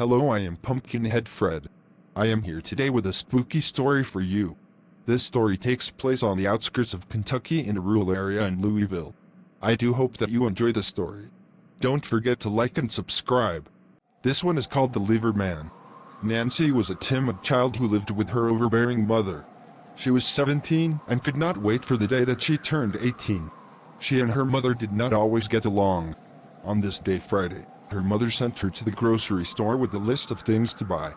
Hello, I am Pumpkinhead Fred. I am here today with a spooky story for you. This story takes place on the outskirts of Kentucky in a rural area in Louisville. I do hope that you enjoy the story. Don't forget to like and subscribe. This one is called The Liver Man. Nancy was a timid child who lived with her overbearing mother. She was 17 and could not wait for the day that she turned 18. She and her mother did not always get along. On this day, Friday, her mother sent her to the grocery store with a list of things to buy.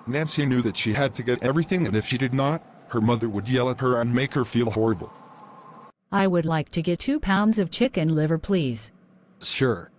Nancy knew that she had to get everything, and if she did not, her mother would yell at her and make her feel horrible. I would like to get 2 pounds of chicken liver, please. Sure.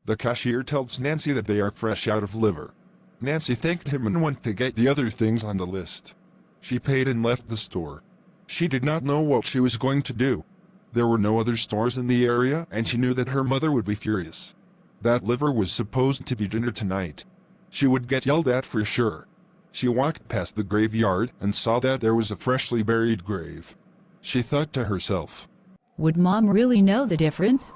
The cashier tells Nancy that they are fresh out of liver. Nancy thanked him and went to get the other things on the list. She paid and left the store. She did not know what she was going to do. There were no other stores in the area, and she knew that her mother would be furious. That liver was supposed to be dinner tonight. She would get yelled at for sure. She walked past the graveyard and saw that there was a freshly buried grave. She thought to herself, Would Mom really know the difference?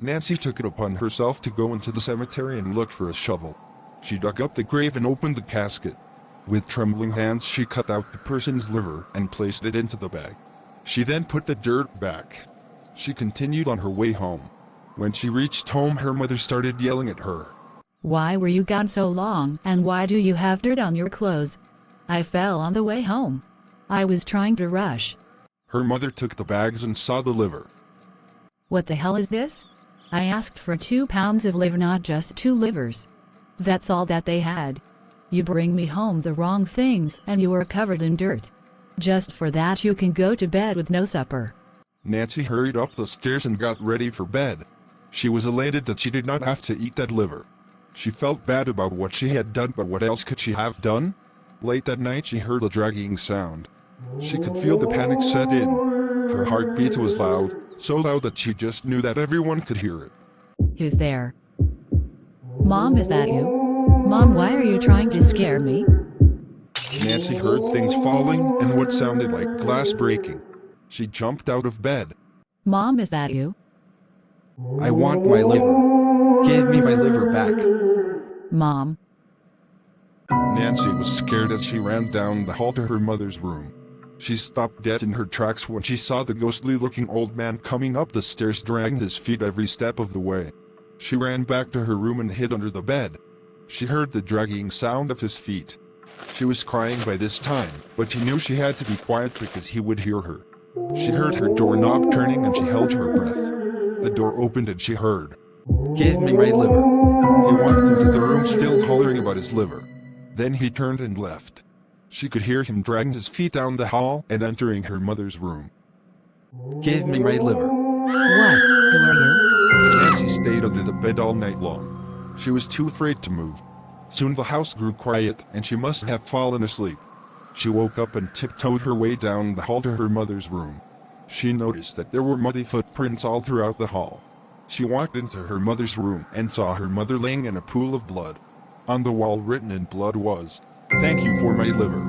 Nancy took it upon herself to go into the cemetery and look for a shovel. She dug up the grave and opened the casket. With trembling hands, she cut out the person's liver and placed it into the bag. She then put the dirt back. She continued on her way home. When she reached home, her mother started yelling at her. Why were you gone so long, and why do you have dirt on your clothes? I fell on the way home. I was trying to rush. Her mother took the bags and saw the liver. What the hell is this? I asked for 2 pounds of liver, not just 2 livers. That's all that they had. You bring me home the wrong things and you are covered in dirt. Just for that you can go to bed with no supper. Nancy hurried up the stairs and got ready for bed. She was elated that she did not have to eat that liver. She felt bad about what she had done, but what else could she have done? Late that night she heard a dragging sound. She could feel the panic set in. Her heartbeat was loud, so loud that she just knew that everyone could hear it. Who's there? Mom, is that you? Mom, why are you trying to scare me? Nancy heard things falling and what sounded like glass breaking. She jumped out of bed. Mom, is that you? I want my liver. Give me my liver back. Mom. Nancy was scared as she ran down the hall to her mother's room. She stopped dead in her tracks when she saw the ghostly-looking old man coming up the stairs, dragging his feet every step of the way. She ran back to her room and hid under the bed. She heard the dragging sound of his feet. She was crying by this time, but she knew she had to be quiet because he would hear her. She heard her doorknob turning and she held her breath. The door opened and she heard, Give me my liver. He walked into the room still hollering about his liver. Then he turned and left. She could hear him dragging his feet down the hall and entering her mother's room. Give me my liver. What? Who are you? Nancy stayed under the bed all night long. She was too afraid to move. Soon the house grew quiet and she must have fallen asleep. She woke up and tiptoed her way down the hall to her mother's room. She noticed that there were muddy footprints all throughout the hall. She walked into her mother's room and saw her mother laying in a pool of blood. On the wall, written in blood, was, "Thank you for my liver."